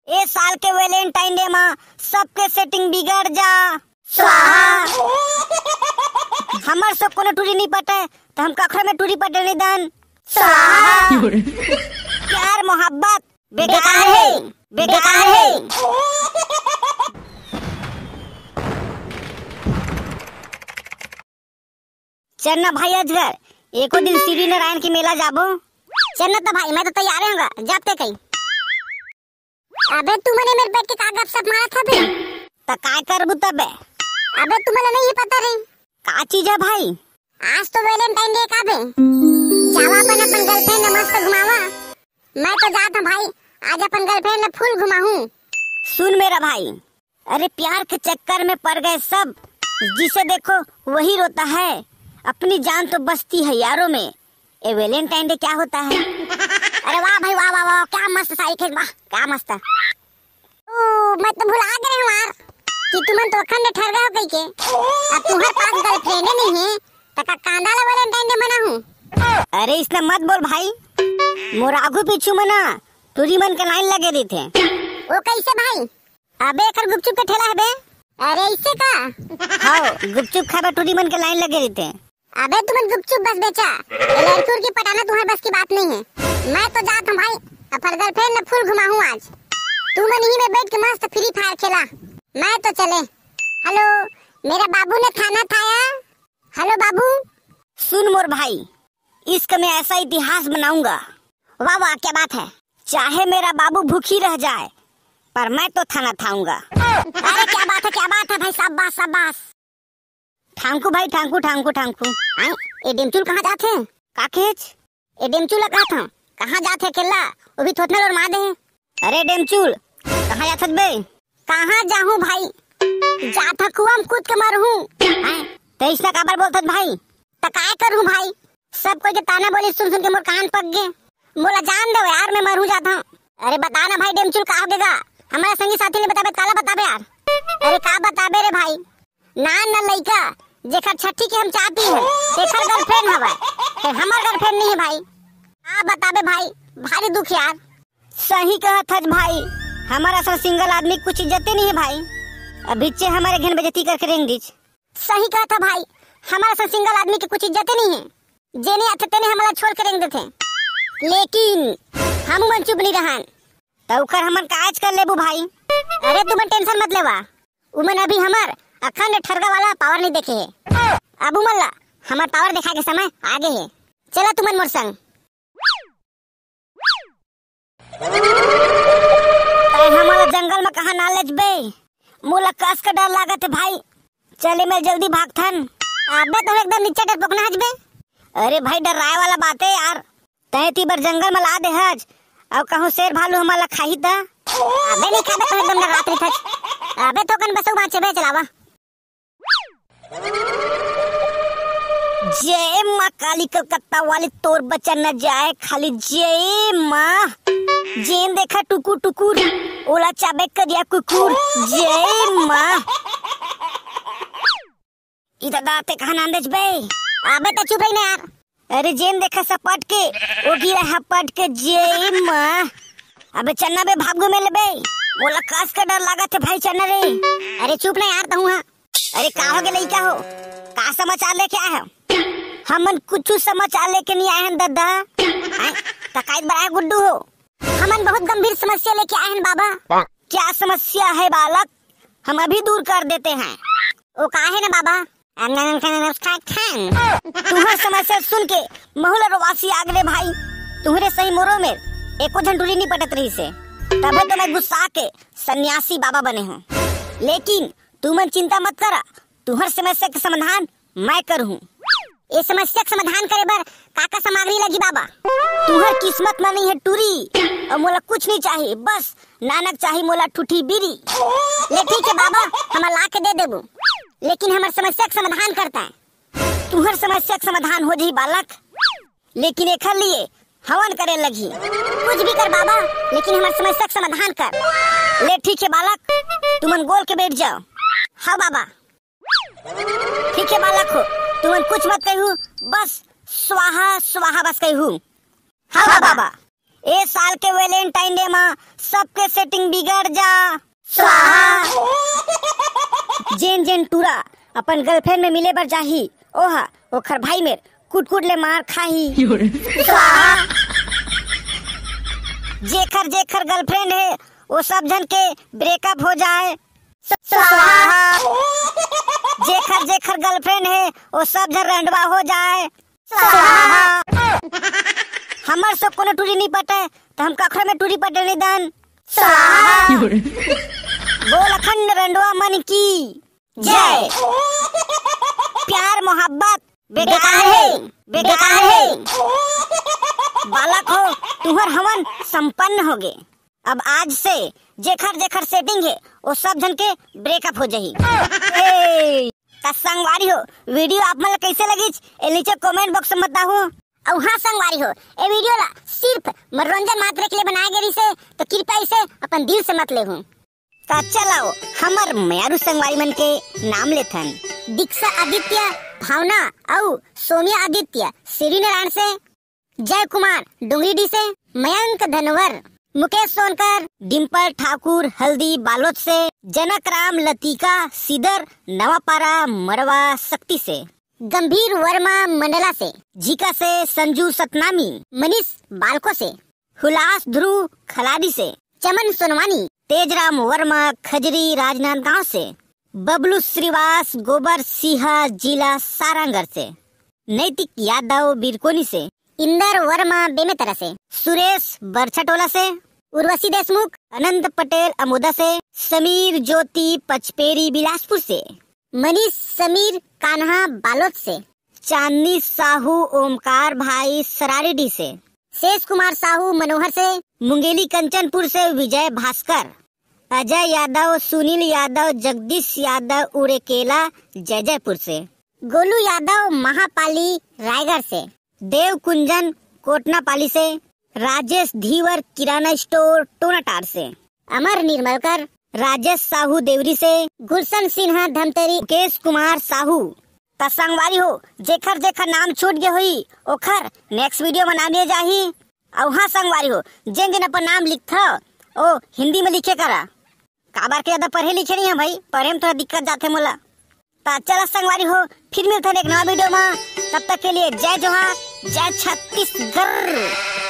ए साल के Valentine day में सबके सेटिंग बिगड़ जा स्वाहा। हमर सब कोनो टूरी नहीं पटे तो हम कखरे में टूरी पटे नहीं दन स्वाहा। प्यार मोहब्बत बेकार है, बेकार है। चलना भाई अजगर, एको दिन श्री नारायण की मेला जाबो। चलना तो भाई, मैं तो तैयार हूँगा। जाते कहीं अबे तू मने मेरे बैठ के का गपशप मारा था बे? तो काय करबू तबे? अबे तू मने नहीं पता रे का चीज है भाई? आज तो वैलेंटाइन डे का बे। जावा अपन गर्लफ्रेंड मस्त घुमावा। मैं तो जाता भाई, आज अपन गर्लफ्रेंड ने फुल घुमाऊं। सुन मेरा भाई, अरे प्यार के चक्कर में पड़ गए सब, जिसे देखो वही रोता है। अपनी जान तो बसती है यारों में। ए वैलेंटाइन डे क्या होता है? अरे वाह भाई, वाह वाह वाह, क्या मस्त साड़ी खेल, वाह क्या मस्त है। मैं तो भुला गए हूँ यार कि तुम तो अखंड ठहर गए हो कहीं के। अब तुम्हारे पास गर्लफ्रेंड नहीं है तो का कांदा ला वैलेंटाइन डे मना हूँ। अरे इसने मत बोल भाई, मोर आगू पीछू मना टूरी मन के लाइन लगे रही थे। वो कैसे भाई? अबे एकर गुपचुप के ठेला है बे। अरे इससे का? हाँ, गुपचुप खाबे टूरी मन के लाइन लगे रही थे। अबे तुम गुपचुप बस बेचा, लड़कों की पटाना तुम्हारे बस की बात नहीं है। मैं तो जाता हूँ भाई, अपन गर्लफ्रेंड ने फुल घुमाऊं आज। तू मन ही में बैठ के मस्त फ्री फायर खेला, मैं तो चले। हेलो, मेरा बाबू ने खाना खाया? हेलो बाबू। सुन मोर भाई, इश्क में ऐसा इतिहास बनाऊंगा। वाह वाह क्या बात है। चाहे मेरा बाबू भूखी रह जाए पर मैं तो खाना खाऊंगा। अरे क्या बात है, क्या बात है भाई, शाबाश शाबाश। ठांकू भाई, ठांकू ठांकू ठांकू। ए डेमचुल कहाँ जाते हैं? काकेच ए डेमचुल कहा था कहाँ जाते केला, वो भी थोथनल और मार दे। अरे डेमचुल कहाँ जात बे? कहाँ जाऊँ भाई, जाता कुआं में कूद के मरहूँ। तेईस ना काबर बोलत भाई? तो काय करूँ भाई, सब कोई के ताना बोली सुन सुन के मोर कान पक गए। बोला जान दो यार, मैं मरू जाता हूँ। अरे बता ना भाई डेमचुल कहाँ होगेगा? हमारा संगी साथी ने बताबे, काला बताबे यार। अरे का बताबे रे भाई, ना लइका जेकर छठी के हम चाहती है तेकर गर्लफ्रेंड हवा, हमार गर्लफ्रेंड नहीं है भाई। का बताबे भाई, भारी दुख यार। सही कहत हज भाई, हमारा सब सिंगल आदमी कुछ इज्जत नहीं है भाई। अभी चे हमारे घर बेइज्जती करके रहेंगे। सही कहा था भाई, हमारा सब सिंगल आदमी की कुछ इज्जत नहीं है। जेने आते तेने हमारा छोड़ कर रहेंगे थे, लेकिन हम मन चुप नहीं रहन। तो उकर हमन काज कर लेबू भाई। अरे तुम टेंशन मत लेवा, उमन अभी हमार अखंड ठरगा वाला पावर नहीं देखे है। अब उमल्ला हमार पावर दिखा के समय आगे है। चला तुमन मोर संग। हमारा जंगल में कहाँ ना लेजबे, मोला कस का डर लागत है भाई। चले मैं जल्दी भागथन। अबे तुम एकदम नीचे डरपोक ना हजबे। अरे भाई डराए वाला बात है यार। तय ती बार जंगल में ला दे हज और कहूँ शेर भालू हमारा खाही था। अबे नहीं खाबे तो एकदम डरात रही थच। अबे तो कन बसो बाचे बे चलावा। जय माँ काली कलकत्ता वाली, तोर बच्चा न जाए खाली। जय माँ, जेन देखा टुकुर टुकुर ओला चाबे करिया कुकुर। जय माँ, इधर दाते कहाँ नांदेज बे? अबे तो चुप रही ना यार। अरे जेन देखा सपट के वो गिरा हपट के। जय माँ, अबे चन्ना बे भागो में ले बे, बोला कास का डर लगा थे भाई चन्ना रे। अरे चुप ना यार तू। अरे का हो गए, क्या हो, का समाचार लेके आए हो? हमन कुछ समाचार लेके नहीं आए हैं दादा। तकाइत बड़ा गुड्डू हो, हमन बहुत गंभीर समस्या लेके आए हैं बाबा। क्या समस्या है बालक? हम अभी दूर कर देते हैं। वो का है ना बाबा? तुम्हारी समस्या सुन के महुला रोवासी आगले भाई। तुम्हारे सही मोरो में एको झंडूरी नहीं पटत रही से, तबे तो मैं गुस्सा के सन्यासी बाबा बने हूँ। लेकिन तुम चिंता मत करा, तुम्हारी समस्या का समाधान मैं करूँ। ये समस्या का समाधान करे बर काका सामग्री लगी बाबा? तुम्हार किस्मत में नहीं है टूरी और मोला कुछ नहीं चाहिए, बस नानक चाहिए मोला ठूठी बीरी। ले ठीक है बाबा, हम ला के दे देबू, लेकिन हमार समस्या का समाधान करता है। तुम्हार समस्या का समाधान हो जाही बालक, लेकिन एक लिए हवन करे लगी। कुछ भी कर बाबा, लेकिन हमार समस्या का समाधान कर। ले ठीक है बालक, तुमन गोल के बैठ जाओ। हाँ बाबा। ठीक है बालक हो, तुमन कुछ मत कहू, बस स्वाहा स्वाहा बस कहू। हाँ बाबा। ए साल के वैलेंटाइन डे में सबके सेटिंग बिगड़ जा स्वाहा। जेन जेन टूरा अपन गर्लफ्रेंड में मिले बर जाही ओहा ओखर भाई मेर कुट कुट ले मार खाही स्वाहा। जेखर जेखर गर्लफ्रेंड है वो सब जन के ब्रेकअप हो जाए स्वाहा। जेखर जेखर गर्लफ्रेंड है वो सब जन रंडवा हो जाए स्वाहा। हमर सब कोनो टूरी नहीं पटे तो हम कखरा में टूरी पटे नहीं दन स्वाहा। बोल अखंड रंडवा मन की जय। प्यार मोहब्बत बेकार है बेकार है। बालक हो तुहर हवन संपन्न हो गए। अब आज से जेखर जेखर सेटिंग है वो सब जन के ब्रेकअप हो जाही। संगवारी हो वीडियो आप मन कैसे लगी ए नीचे कमेंट बॉक्स में बताओ। और हाँ संगवारी हो ए वीडियो ला सिर्फ मनोरंजन मात्र के लिए बनाए गए से तो कृपया इसे अपन दिल से मत ले हूँ। तो चलाओ हमर म्यारू संगवारी मन के नाम लेथन। दीक्षा आदित्य, भावना और सोनिया आदित्य श्रीनारायण से, जय कुमार डुंगरीडी से, मयंक धनवर, मुकेश सोनकर, डिम्पल ठाकुर हल्दी बालोद से, जनक राम लतिका सीदर नवापारा मरवा शक्ति से, गंभीर वर्मा मंडला से, झिका से संजू सतनामी, मनीष बालको से, हुलास ध्रुव खलाडी से, चमन सोनवानी, तेजराम वर्मा खजरी राजनांदगांव से, बबलू श्रीवास गोबर सिंह जिला सारंगढ़ से, नैतिक यादव बिरकोनी से, इंदर वर्मा बेमेतरा से, सुरेश बरछटोला से, उर्वशी देशमुख, अनंत पटेल अमोदा से, समीर ज्योति पचपेरी बिलासपुर से, मनीष समीर कान्हा बालोद से, चांदनी साहू ओमकार भाई सरारीडी से, शेष कुमार साहू मनोहर से, मुंगेली कंचनपुर से विजय भास्कर, अजय यादव सुनील यादव जगदीश यादव उड़ेकेला जयजयपुर से, गोलू यादव महापाली रायगढ़ से, देव कुंजन कोटनापाली से, राजेश धीवर किराना स्टोर टोनाटार से, अमर निर्मलकर, राजेश साहू देवरी से, गुलशन सिन्हा धमतरी, मुकेश कुमार साहू। संगवारी हो जेखर जेखर नाम छूट गए हुई ओखर नेक्स्ट वीडियो में नाम लिए जाही। और हाँ संगवारी हो जिन जिन अपन नाम लिखता ओ हिंदी में लिखे करा। काबर के ज्यादा पढ़े लिखे नहीं है भाई, पढ़े में थोड़ा दिक्कत जाते मोला। तो चला संगवारी हो फिर मिलते हैं एक नवा वीडियो में। तब तक के लिए जय जोहार जय छत्तीसगढ़।